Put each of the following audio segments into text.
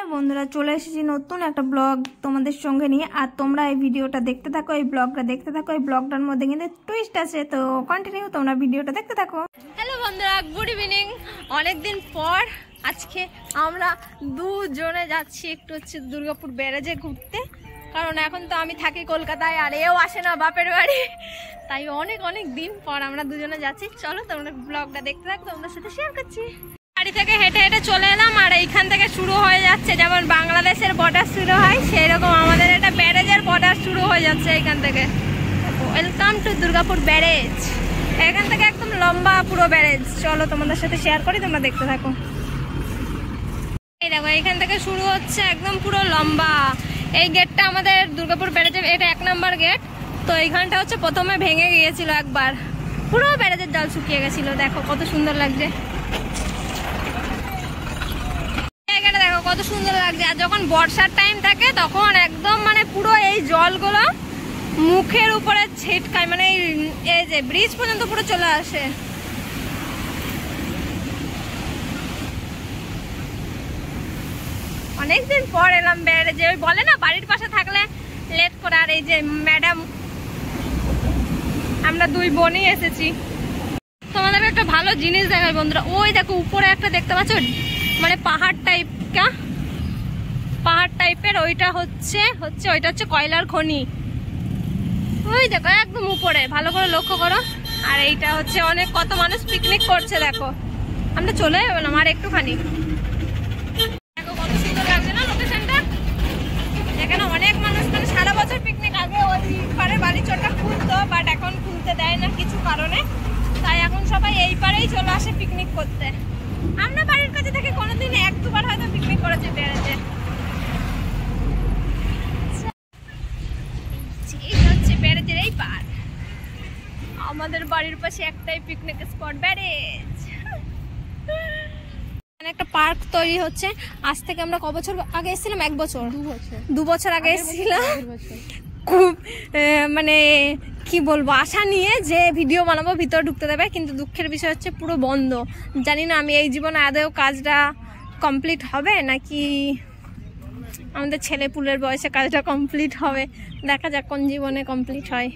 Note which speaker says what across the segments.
Speaker 1: Hello বন্ধুরা, চলে এসেছি নতুন একটা ব্লগ তোমাদের সঙ্গে নিয়ে। আর তোমরা এই ভিডিওটা দেখতে থাকো, এই ব্লগটা দেখতে থাকো। এই ব্লগটার মধ্যে কিন্তু টুইস্ট আছে, তো কন্টিনিউ তোমরা ভিডিওটা দেখতে থাকো। হ্যালো বন্ধুরা, গুড ইভিনিং। অনেকদিন পর আজকে আমরা দুজনে যাচ্ছি একটু হচ্ছে দুর্গাপুর ব্যারেজে ঘুরতে, কারণ এখন তো আমি থাকি কলকাতায় আর এও আসে না বাপের বাড়ি, তাই অনেক অনেক দিন পর আমরা দুজনে যাচ্ছি। চলো তোমরা ব্লগটা দেখতে থাকো, তোমাদের সাথে শেয়ার করছি। বাড়ি থেকে হেঁটে হেঁটে চলে এলাম, আর এইখান থেকে শুরু হয়ে যাচ্ছে যেমন বাংলাদেশের বর্ডার শুরু হয়, সেই রকম আমাদের একটা ব্যারেজের বর্ডার শুরু হয়ে যাচ্ছে এইখান থেকে। Welcome to Durgapur barrage. এখান থেকে একদম লম্বা পুরো ব্যারেজ। চলো তোমাদের সাথে শেয়ার করি, তোমরা দেখতে থাকো। এই দেখো, এইখান থেকে শুরু হচ্ছে একদম পুরো লম্বা। এই গেটটা আমাদের দুর্গাপুর ব্যারেজের, এটা 1 নম্বর গেট। তো এইখানটা হচ্ছে প্রথমে ভেঙে গিয়েছিল একবার, পুরো ব্যারেজের জল শুকিয়ে গেছিল। দেখো কত সুন্দর লাগছে, দেখো কত সুন্দর লাগছে। আর যখন বর্ষার টাইম থাকে তখন একদম মানে পুরো এই জলগুলো মুখের উপরে ছিটকায়, মানে এই যে ব্রিজ পর্যন্ত পুরো চলে আসে। অনেকদিন পর এলাম ব্যারেজে। ওই বলে না বাড়ির পাশে থাকলে লেট করে। আর এই যে ম্যাডাম, আমরা দুই বোনই এসেছি। তোমাদের একটা ভালো জিনিস দেখাই বন্ধুরা, ওই দেখো উপরে একটা দেখতে পাচ্ছ, মানে পাহাড় টাইপের। ওইটা হচ্ছে কয়লার খনি। ওই দেখো একদম উপরে, ভালো করে লক্ষ্য করো। আর এইটা হচ্ছে কত মানুষ পিকনিক করছে। দেখো আমরা চলে এলাম আর একটুখানি। দেখো কত সুন্দর লাগছে না লোকেশনটা। এখানে অনেক মানুষ, মানে সারা বছর পিকনিক। আগে ওই পারে বালিচরটা খুলতো, বাট এখন খুলতে দেয় না কিছু কারণে, তাই এখন সবাই এই পারেই চলে আসে পিকনিক করতে। আমরা বাড়ির কাছে থেকে কোনোদিন 1-2 বার হয়তো পিকনিক করেছি ব্যারেজে। এই হচ্ছে ব্যারেজের এই পার। আমাদের বাড়ির পাশে একটাই পিকনিক স্পট, ব্যারেজ। একটা পার্ক তৈরি হচ্ছে। আজ থেকে আমরা ক বছর আগে এসেছিলাম? 1 বছর, 2 বছর আগে এসেছিলাম। খুব মানে কি বলবো, আশা নিয়ে যে ভিডিও বানাবো, ভিতরে ঢুকতে দেবে, কিন্তু দুঃখের বিষয় হচ্ছে পুরো বন্ধ। জানি না আমি এই জীবনে আদৌ কাজটা কমপ্লিট হবে নাকি আমাদের ছেলে পুলের বয়সে কাজটা কমপ্লিট হবে। দেখা যাক কোন জীবনে কমপ্লিট হয়।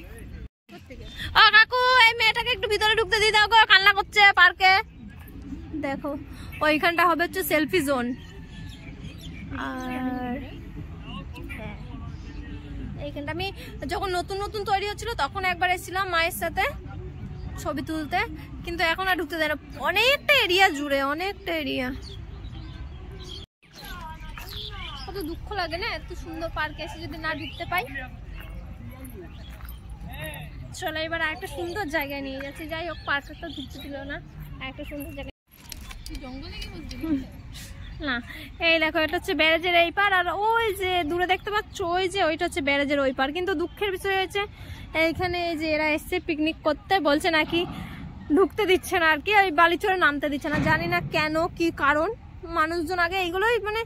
Speaker 1: ও কাকু, এই মেয়েটাকে একটু ভিতরে ঢুকতে দিয়ে দাও গো, কান্না করছে পার্কে। দেখো ওইখানটা হবে হচ্ছে সেলফি জোন। আর এইখানটা আমি যখন নতুন নতুন তৈরি হচ্ছিল তখন একবার এসেছিলাম মায়ের সাথে ছবি তুলতে, কিন্তু এখন আর ঢুকতে দেয় না। অনেকটা এরিয়া জুড়ে, অনেকটা এরিয়া। কত দুঃখ লাগে না, এত সুন্দর পার্কে এসে যদি না ঢুকতে পাই। চলো এবার একটা সুন্দর জায়গায় নিয়ে যাচ্ছি। যাই হোক, পার্কে তো ঢুকতে দিল না, একটা সুন্দর জায়গায়। না এই দেখো, এটা হচ্ছে ব্যারেজের এই পার। আর ওই যে দূরে দেখতে পাচ্ছ, ওইটা হচ্ছে ব্যারেজের ওই পার। কিন্তু দুঃখের বিষয় হয়েছে এইখানে এই যে এরা এসছে পিকনিক করতে, বলছে নাকি ঢুকতে দিচ্ছে না আর কি, ওই বালিচরে নামতে দিচ্ছে না। জানি না কেন, কি কারণ। মানুষজন আগে এইগুলোই মানে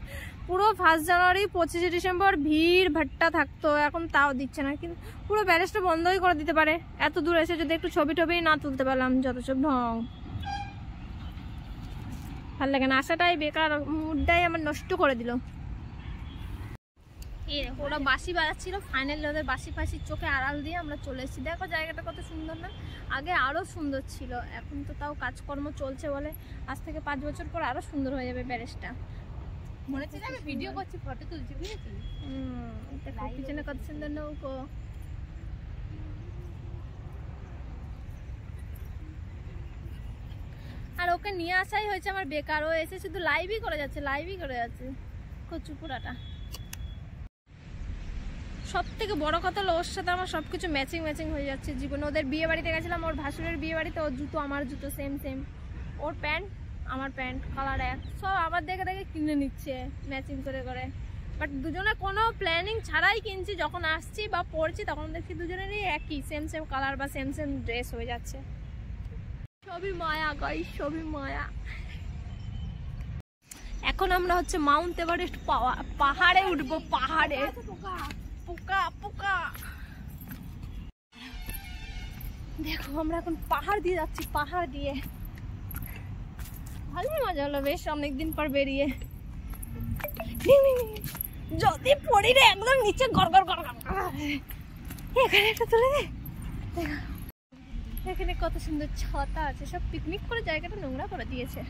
Speaker 1: পুরো 1 জানুয়ারি 25 ডিসেম্বর ভিড় ভাট্টা থাকতো, এখন তাও দিচ্ছে না। কিন্তু পুরো ব্যারেজটা বন্ধই করে দিতে পারে। এত দূর এসে যদি একটু ছবি টবি না তুলতে পারলাম, যত সব ঢং। ভাল লাগে না, আশাটাই বেকার, মুডটাই আমার নষ্ট করে দিল। ওরা বাঁশি বাজাচ্ছিল, ফাইনালি ওদের বাঁশি ফাঁসির চোখে আড়াল দিয়ে আমরা চলে এসেছি। দেখো জায়গাটা কত সুন্দর না? আগে আরো সুন্দর ছিল, এখন তো তাও কাজকর্ম চলছে বলে আজ থেকে 5 বছর পর আরো সুন্দর হয়ে যাবে ব্যারেজটা। মনে হচ্ছে আমি ভিডিও করছি, ফটো তুলছি, বুঝেছি? দেখো পিছনে কত সুন্দর নৌকো। আর ওকে নিয়ে আসাই হয়েছে আমার বেকার। ও এসে শুধু লাইভই করে যাচ্ছে কচু পুরাটা। সব থেকে বড় কথা হলো ওর সাথে আমার সবকিছু ম্যাচিং হয়ে যাচ্ছে জীবনে। ওদের বিয়ে বাড়িতে গেছিলাম, ওর ভাসুরের বিয়ে বাড়িতে। ওর জুতো আমার জুতো সেম, ওর প্যান্ট আমার প্যান্ট, কালার এক, সব আবার দেখে দেখে কিনে নিচ্ছে ম্যাচিং করে। বাট দুজনে কোনো প্ল্যানিং ছাড়াই কিনছি। যখন আসছি বা পরছি তখন দেখছি দুজনেরই একই সেম কালার বা সেম ড্রেস হয়ে যাচ্ছে। সবই মায়া গাইস, সবই মায়া। এখন আমরা হচ্ছে মাউন্ট এভারেস্ট পাহাড়ে উঠবো। পাহাড়ে পোকা। দেখো আমরা এখন পাহাড় দিয়ে যাচ্ছি, পাহাড় দিয়ে। ভালোই মজা হলো বেশ অনেকদিন পর বেরিয়ে। যদি পড়ি রে একদম নিচে গড়গড় গড়গড়। এখানে একটা তুলে দে। এখানে কত সুন্দর ছাতা আছে, সব পিকনিক করে জায়গাটা নোংরা করে দিয়েছে।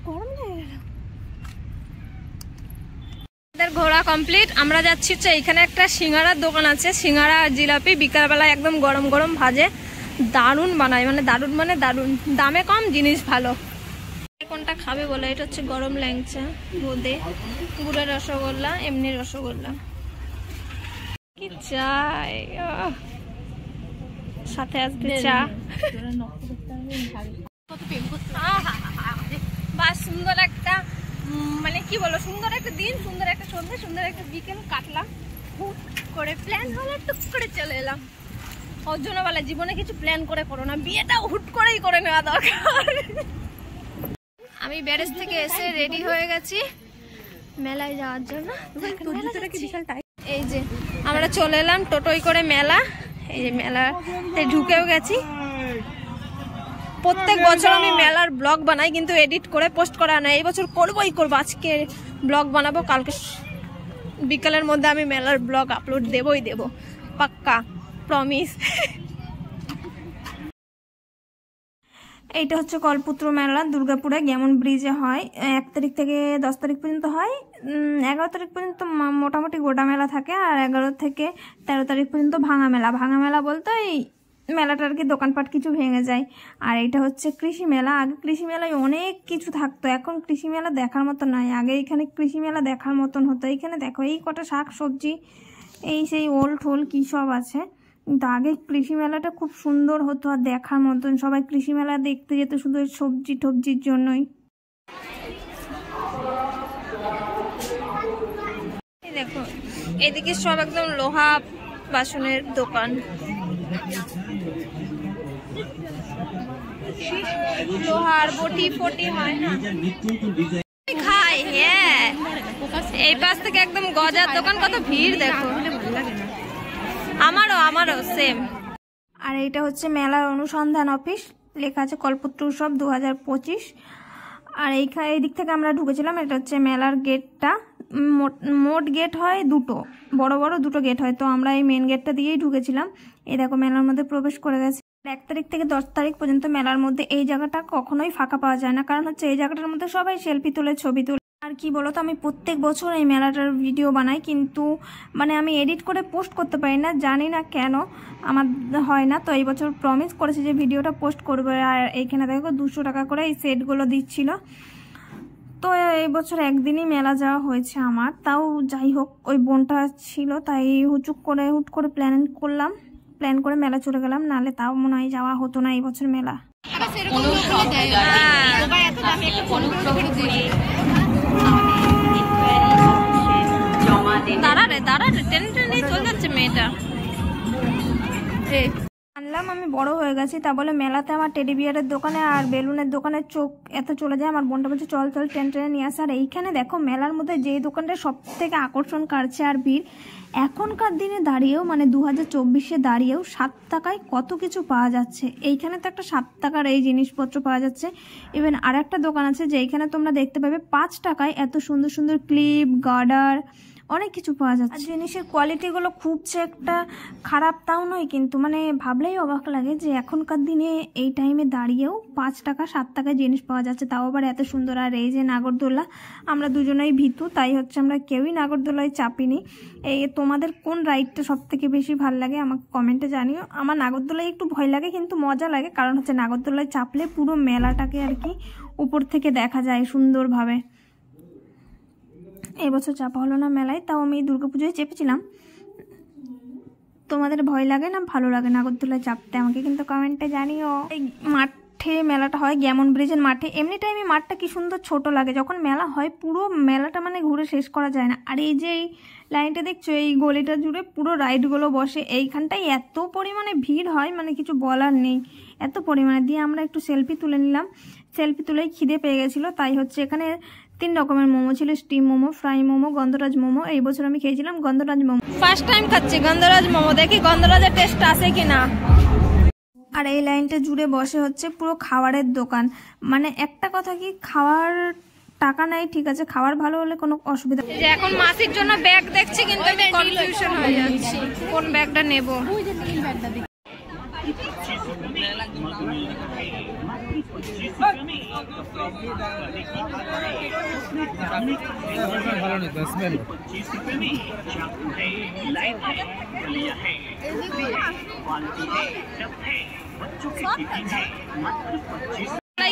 Speaker 1: গরম লেগে গেল। ঘোরা কমপ্লিট। আমরা যাচ্ছি হচ্ছে এখানে একটা সিঙ্গারার দোকান আছে, সিঙ্গারা আর জিলাপি বিকালবেলা একদম গরম গরম ভাজে, দারুণ বানায়, মানে দারুণ মানে দারুণ, দামে কম জিনিস ভালো। কোনটা খাবে বলে, এটা হচ্ছে গরম ল্যাংচা, বোঁদে, গুড়ের রসগোল্লা, এমনি রসগোল্লা। কি চাই সাথে আসবে চা। বাস সুন্দর একটা, মানে কি বলো, সুন্দর একটা দিন, সুন্দর একটা সন্ধ্যা, সুন্দর একটা বিকেল কাটলাম। হুট করে প্ল্যান হলো, টুক করে চলে এলাম। ওর জন্য বলে জীবনে কিছু প্ল্যান করে করো না, বিয়েটা হুট করেই করে নেওয়া দরকার। আমি ব্যারেজ থেকে এসে রেডি হয়ে গেছি মেলায় যাওয়ার জন্য। এই যে আমরা চলে এলাম টোটোই করে মেলা। এই যে মেলাতে ঢুকেও গেছি। প্রত্যেক বছর আমি মেলার ব্লগ বানাই, কিন্তু এডিট করে পোস্ট করা না। এই বছর করবোই করবো, আজকে ব্লগ বানাবো, কালকে বিকালের মধ্যে আমি মেলার ব্লগ আপলোড দেবই দেব, পাক্কা, প্রমিস। এইটা হচ্ছে কলপুত্র মেলা, দুর্গাপুরে গেমন ব্রিজে হয়। 1 তারিখ থেকে 10 তারিখ পর্যন্ত হয়। 11 তারিখ পর্যন্ত মোটামুটি গোটা মেলা থাকে, আর 11 থেকে 13 তারিখ পর্যন্ত ভাঙা মেলা। ভাঙা মেলা বলতে এই মেলাটা আর কি দোকানপাট কিছু ভেঙে যায়। আর এটা হচ্ছে কৃষি মেলা। আগে কৃষি মেলায় অনেক কিছু থাকতো, এখন কৃষি মেলা দেখার মতো নয়। আগে এখানে কৃষি মেলা দেখার মতন হতো। এইখানে দেখো এই কটা শাক সবজি, এই সেই ওল ঠোল কী সব আছে। কিন্তু আগে কৃষি মেলাটা খুব সুন্দর হতো আর দেখার মতন। সবাই কৃষি মেলা দেখতে যেত শুধু সবজি টবজির জন্যই। এই দেখো এদিকে সব একদম লোহা বাসনের দোকান, লোহার বটি ফটি হয় না, খাই। হ্যাঁ, এই পাশ থেকে একদম গজার দোকান, কত ভিড় দেখো। আমারও সেম। আর এইটা হচ্ছে মেলার অনুসন্ধান অফিস, লেখা আছে কল্পতরু উৎসব 2025। আর এই দিক থেকে আমরা ঢুকেছিলাম। এটা হচ্ছে মেলার গেটটা। মোট গেট হয় দুটো, বড় বড় দুটো গেট হয়। তো আমরা এই মেন গেটটা দিয়েই ঢুকেছিলাম। এই দেখো মেলার মধ্যে প্রবেশ করে গেছি। 1 তারিখ থেকে 10 তারিখ পর্যন্ত মেলার মধ্যে এই জায়গাটা কখনোই ফাঁকা পাওয়া যায় না, কারণ হচ্ছে এই জায়গাটার মধ্যে সবাই সেলফি তোলে, ছবি তোলে। আর কি বলতো, আমি প্রত্যেক বছর এই মেলাটার ভিডিও বানাই, কিন্তু মানে আমি এডিট করে পোস্ট করতে পারি না, জানি না কেন আমার হয় না। তো এই বছর প্রমিস করেছি যে ভিডিওটা পোস্ট করবে। আর এইখানে দেখো 200 টাকা করে এই সেটগুলো দিচ্ছিল। তো এই বছর একদিনই মেলা যাওয়া হয়েছে আমার। তাও যাই হোক, ওই বোনটা ছিল তাই হুট করে প্ল্যান করে মেলা চলে গেলাম, নাহলে তাও মনে হয় যাওয়া হতো না এই বছর মেলা। দাঁড়ারে টেনে চলে যাচ্ছে মেয়েটা। আনলাম, আমি বড় হয়ে গেছি, তা বলে মেলাতে আমার টেডি বিয়ারের দোকানে আর বেলুনের দোকানে চোখ এত চলে যায়। আমার বোনটা বলছে চল টেনে নিয়ে আসে। আর এইখানে দেখো মেলার মধ্যে যে দোকানটা সব থেকে আকর্ষণ কাটছে আর ভিড়, এখনকার দিনে দাঁড়িয়েও, মানে 2024-এ দাঁড়িয়েও 7 টাকায় কত কিছু পাওয়া যাচ্ছে। এইখানে তো একটা 7 টাকার এই জিনিসপত্র পাওয়া যাচ্ছে। ইভেন আর একটা দোকান আছে যে এইখানে তোমরা দেখতে পাবে 5 টাকায় এত সুন্দর সুন্দর ক্লিপ, গার্ডার, অনেক কিছু পাওয়া যাচ্ছে। জিনিসের কোয়ালিটিগুলো খুব যে একটা খারাপ তাও নয়, কিন্তু মানে ভাবলেই অবাক লাগে যে এখনকার দিনে এই টাইমে দাঁড়িয়েও 5 টাকা 7 টাকায় জিনিস পাওয়া যাচ্ছে, তাও আবার এত সুন্দর। আর এই যে নাগরদোলা, আমরা দুজনেই ভীতু, তাই হচ্ছে আমরা কেউই নাগরদোলায় চাপিনি। এই তোমাদের কোন রাইডটা সব থেকে বেশি ভালো লাগে আমাকে কমেন্টে জানিও। আমার নাগরদোলায় একটু ভয় লাগে, কিন্তু মজা লাগে, কারণ হচ্ছে নাগরদোলায় চাপলে পুরো মেলাটাকে আর কি উপর থেকে দেখা যায় সুন্দরভাবে। এবছর চাপা হলো না মেলায়, তাও আমি দুর্গাপুজোয় চেপেছিলাম। তোমাদের ভয় লাগে না ভালো লাগে নাগরদোলায় চাপতে, আমাকে কিন্তু কমেন্টে জানিও। এই মাঠে মেলাটা হয় গেমন ব্রিজের মাঠে। এমনি টাইমে মাঠটা কি সুন্দর ছোট লাগে, যখন মেলা হয় পুরো মেলাটা মানে ঘুরে শেষ করা যায় না। আর এই যে এই লাইনটা দেখছো, এই গলিটা জুড়ে পুরো রাইডগুলো বসে। এইখানটায় এত পরিমাণে ভিড় হয়, মানে কিছু বলার নেই, এত পরিমাণে। দিয়ে আমরা একটু সেলফি তুলে নিলাম। সেলফি তুলেই খিদে পেয়ে গেছিলো, তাই হচ্ছে এখানে 3 রকমের মোমো ছিল, স্টিম মোমো, ফ্রাই মোমো, গন্ধরাজ মোমো। এই বছর আমি খেয়েছিলাম গন্ধরাজ মোমো। ফার্স্ট টাইম খাচ্ছি গন্ধরাজ মোমো, দেখি গন্ধরাজের টেস্ট আসে কিনা। আর এই লাইনটা জুড়ে বসে হচ্ছে পুরো খাবারের দোকান। মানে একটা কথা কি, খাওয়ার টাকা নাই ঠিক আছে, খাবার ভালো হলে কোনো অসুবিধা নেই। যে এখন মাসির জন্য ব্যাগ দেখছি কিন্তু আমি কনফিউশন হয়ে যাচ্ছি কোন ব্যাগটা নেব।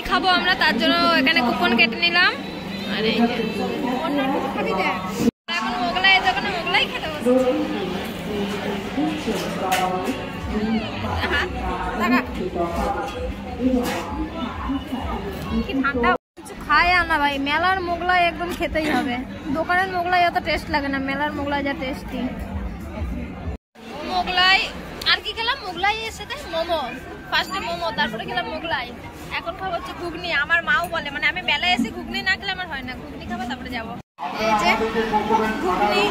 Speaker 1: খাবো আমরা, তার জন্য এখানে কুপন কেটে নিলাম। আর এই যে এখন মোগলাই দোকানে মোগলাই খেতে বসেছি। কি ঠান্ডা, কিছু খায় না ভাই। মেলার মোগলাই একদম খেতেই হবে, দোকানের মোগলাই অত টেস্ট লাগে না, মেলার মোগলাই যা টেস্টি। মোগলাই আর কি খেলাম, মোগলাই এর সাথে মোমো। ফার্স্টে মোমো, তারপরে খেলাম মোগলাই, এখন খাবো হচ্ছে ঘুগনি। আমার মাও বলে, মানে আমি মেলায় এসে ঘুগনি না খেলে আমার হয় না, ঘুগনি খাবো তারপরে যাবো। এই যে ঘুগনি,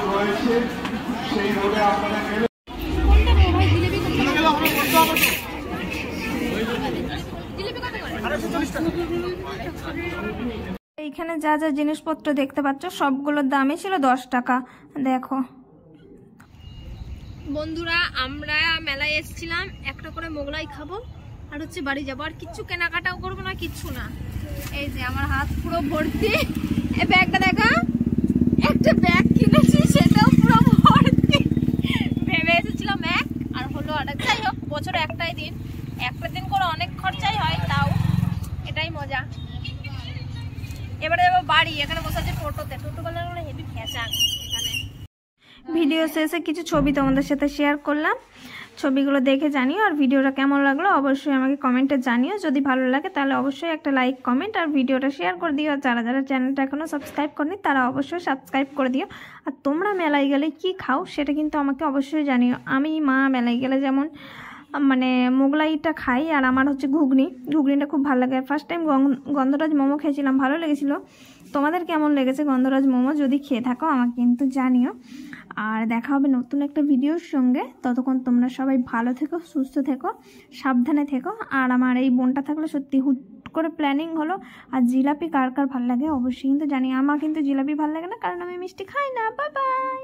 Speaker 1: এইখানে যা যা জিনিসপত্র দেখতে পাচ্ছ সবগুলোর দামই ছিল 10 টাকা। দেখো বন্ধুরা, আমরা মেলায় এসেছিলাম, একটা করে মোগলাই খাবো আর হচ্ছে বাড়ি যাবো, আর কিচ্ছু কেনাকাটাও করবো না, কিচ্ছু না। এই যে আমার হাত পুরো ভর্তি, এই ব্যাগটা দেখা, একটা ব্যাগ কিনেছি সেটাও পুরো ভর্তি। ভেবে এসেছিলাম এক, আর হলো আর এক। যাই হোক, বছরে একটাই দিন, একটা দিন করে অনেক খরচাই হয়, তাও এটাই মজা। এবারে যাবো বাড়ি, এখানে বসে আছে টোটোতে, টোটোওয়ালাগুলো হেভি খেঁচা। এখানে ভিডিও শেষে কিছু ছবি তোমাদের সাথে শেয়ার করলাম, ছবিগুলো দেখে জানিও। আর ভিডিওটা কেমন লাগলো অবশ্যই আমাকে কমেন্টে জানিও। যদি ভালো লাগে তাহলে অবশ্যই একটা লাইক কমেন্ট আর ভিডিওটা শেয়ার করে দিও। আর যারা যারা চ্যানেলটা এখনও সাবস্ক্রাইব করনি তারা অবশ্যই সাবস্ক্রাইব করে দিও। আর তোমরা মেলায় গেলে কি খাও সেটা কিন্তু আমাকে অবশ্যই জানিও। আমি মা মেলায় গেলে যেমন মানে মোগলাইটা খাই, আর আমার হচ্ছে ঘুগনিটা খুব ভালো লাগে। ফার্স্ট টাইম গন্ধরাজ মোমো খেয়েছিলাম, ভালো লেগেছিলো। তোমাদের কেমন লেগেছে গন্ধরাজ মোমো? যদি খেয়ে থাকো আমাকে কিন্তু জানিও। আর দেখা হবে নতুন একটা ভিডিওর সঙ্গে, ততক্ষণ তোমরা সবাই ভালো থেকো, সুস্থ থেকো, সাবধানে থেকো। আর আমার এই বোনটা থাকলে সত্যি হুট করে প্ল্যানিং হলো। আর জিলাপি কার কার ভালো লাগে অবশ্যই কিন্তু জানি। আমার কিন্তু জিলাপি ভালো লাগে না, কারণ আমি মিষ্টি খাই না। Bye bye.